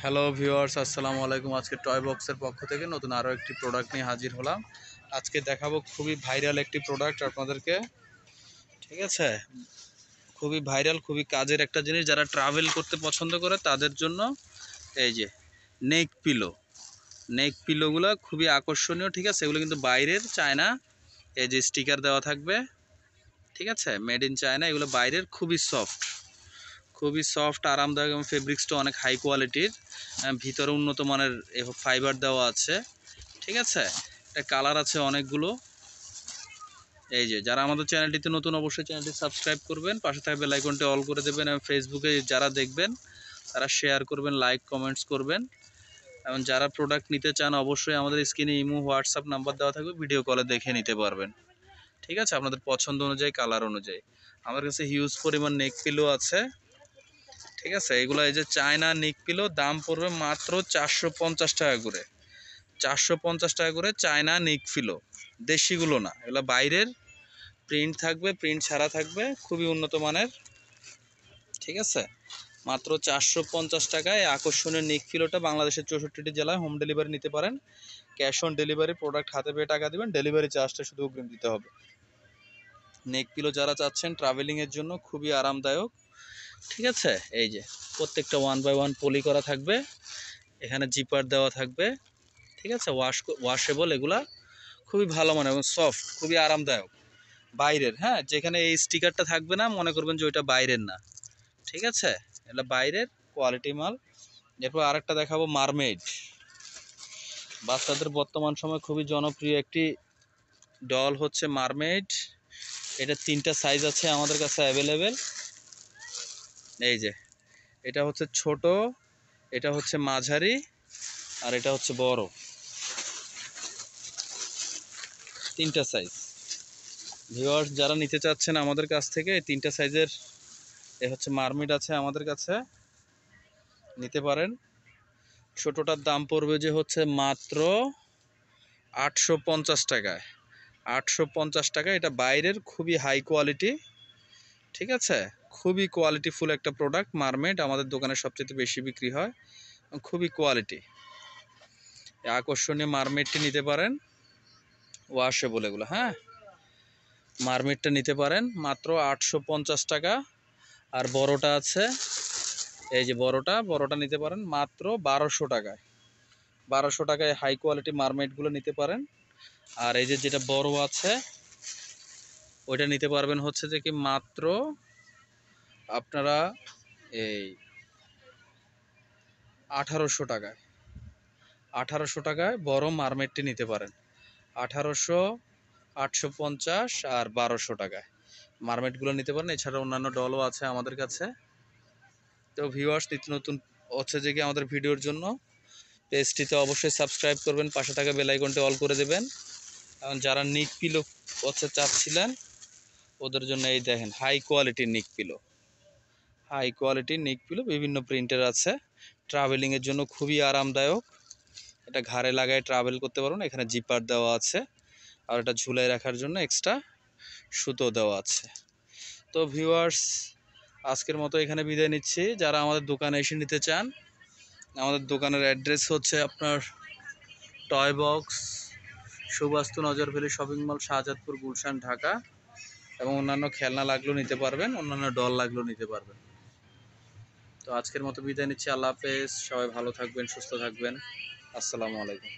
Hello viewers, আসসালামু আলাইকুম। আজকে টয় বক্সের পক্ষ থেকে নতুন আরও একটি প্রোডাক্ট নিয়ে হাজির হলাম। আজকে দেখাবো খুবই ভাইরাল একটি প্রোডাক্ট আপনাদেরকে। ঠিক আছে, খুবই ভাইরাল, খুবই কাজের একটা জিনিস। যারা ট্রাভেল করতে পছন্দ করে তাদের জন্য এই যে নেক পিলো। নেক পিলোগুলো খুবই আকর্ষণীয়। ঠিক আছে, এগুলো কিন্তু বাইরের, চায়না। এই যে স্টিকার দেওয়া থাকবে, ঠিক আছে, মেড ইন চায়না। এগুলো বাইরের, খুবই সফট, আরামদায়ক এবং ফেব্রিক্সটা অনেক হাই কোয়ালিটির। ভিতরে উন্নত মানের ফাইবার দেওয়া আছে। ঠিক আছে, এটা কালার আছে অনেকগুলো। এই যে যারা আমাদের চ্যানেলটিতে নতুন, অবশ্যই চ্যানেলটি সাবস্ক্রাইব করবেন, পাশে থাকা বেল আইকনটি অল করে দেবেন এবং ফেসবুকে যারা দেখবেন তারা শেয়ার করবেন, লাইক কমেন্টস করবেন। এবং যারা প্রোডাক্ট নিতে চান অবশ্যই আমাদের স্ক্রিনে ইমো, হোয়াটসঅ্যাপ নাম্বার দেওয়া থাকবে, ভিডিও কলে দেখে নিতে পারবেন। ঠিক আছে, আপনাদের পছন্দ অনুযায়ী, কালার অনুযায়ী। আমার কাছে হিউজ পরিমাণ নেক পিলো আছে। ঠিক আছে, এগুলো এই যে চায়না নেক পিলো, দাম পড়বে মাত্র 450 টাকা করে। 450 টাকা করে চায়না নেক পিলো, দেশিগুলো না, এগুলো বাইরের। প্রিন্ট থাকবে, প্রিন্ট ছাড়া থাকবে, খুবই উন্নত মানের। ঠিক আছে, মাত্র 450 টাকায় আকর্ষণীয় নেক পিলোটা বাংলাদেশের 64টি জেলায় হোম ডেলিভারি নিতে পারেন। ক্যাশ অন ডেলিভারি, প্রোডাক্ট হাতে পেয়ে টাকা দিবেন, ডেলিভারি চার্জটা শুধু অগ্রিম দিতে হবে। নেক পিলো যারা চাচ্ছেন ট্রাভেলিংয়ের জন্য, খুবই আরামদায়ক। ঠিক আছে, এই যে প্রত্যেকটা 1 বাই 1 পলি করা থাকবে, এখানে জিপার দেওয়া থাকবে। ঠিক আছে, ওয়াশেবল এগুলা, খুবই ভালো মানে এবং সফট, খুবই আরামদায়ক। বাইরের, হ্যাঁ, যেখানে এই স্টিকারটা থাকবে না মনে করবেন যে ওইটা বাইরের না। ঠিক আছে, এটা বাইরের কোয়ালিটি মাল। এরপর আরেকটা দেখাবো, মারমেড। বাচ্চাদের বর্তমান সময় খুবই জনপ্রিয় একটি ডল হচ্ছে মারমেড। এটা 3টা সাইজ আছে আমাদের কাছে অ্যাভেলেবেল। এই যে এটা হচ্ছে ছোট, এটা হচ্ছে মাঝারি, আর এটা হচ্ছে বড়। 3টা সাইজ। ভিউয়ার্স যারা নিতে চাচ্ছেন আমাদের কাছ থেকে, এই 3টা সাইজের এ হচ্ছে মারমেড আছে আমাদের কাছে, নিতে পারেন। ছোটটার দাম পড়বে যে হচ্ছে মাত্র 850 টাকায়। 850 টাকা। এটা বাইরের, খুবই হাই কোয়ালিটি। ঠিক আছে, খুবই কোয়ালিটিফুল একটা প্রোডাক্ট মারমেড, আমাদের দোকানে সবচেয়ে বেশি বিক্রি হয়, খুবই কোয়ালিটি। আকর্ষণীয় মারমেডটি নিতে পারেন, ওয়াশেবল এগুলো। হ্যাঁ, মারমেডটা নিতে পারেন মাত্র 850 টাকা। আর বড়টা আছে, এই যে বড়টা নিতে পারেন মাত্র 1200 টাকায়। 1200 টাকায় হাই কোয়ালিটি মারমেডগুলো নিতে পারেন। আর এই যে যেটা বড় আছে ওইটা নিতে পারবেন হচ্ছে যে কি মাত্র আপনারা এই 1800 টাকায়। 1800 টাকায় বড় মারমেডটি নিতে পারেন। 1800, 850 আর 1200 টাকায় মারমেডগুলো নিতে পারেন। এছাড়া অন্যান্য ডলও আছে আমাদের কাছে। তো ভিউয়ার্স, নিত্য নতুন হচ্ছে যে কি আমাদের ভিডিওর জন্য পেজটিতে অবশ্যই সাবস্ক্রাইব করবেন, পাশে থাকা বেল আইকনটি অল করে দেবেন। এবং যারা নিক পিলো হচ্ছে চাচ্ছিলেন ওদের জন্য এই দেখেন হাই কোয়ালিটির নিক পিলো, বিভিন্ন প্রিন্টের আছে। ট্রাভেলিংয়ের জন্য খুবই আরামদায়ক। এটা ঘাড়ে লাগায় ট্রাভেল করতে পারবেন। এখানে জিপার দেওয়া আছে, আর এটা ঝুলাই রাখার জন্য এক্সট্রা সুতো দেওয়া আছে। তো ভিউয়ার্স, আজকের মতো এখানে বিদায় নিচ্ছি। যারা আমাদের দোকানে এসে নিতে চান, আমাদের দোকানের অ্যাড্রেস হচ্ছে আপনার toy box, Subastu Nazar Valley shopping mall, Shahjadpur, Gulshan, Dhaka. এবং অন্যান্য খেলনা লাগলেও নিতে পারবেন, অন্যান্য ডল লাগলেও নিতে পারবেন। তো আজকের মতো বিদায় নিচ্ছি। আল্লাহ হাফেজ। সবাই ভালো থাকবেন, সুস্থ থাকবেন। আসসালামু আলাইকুম।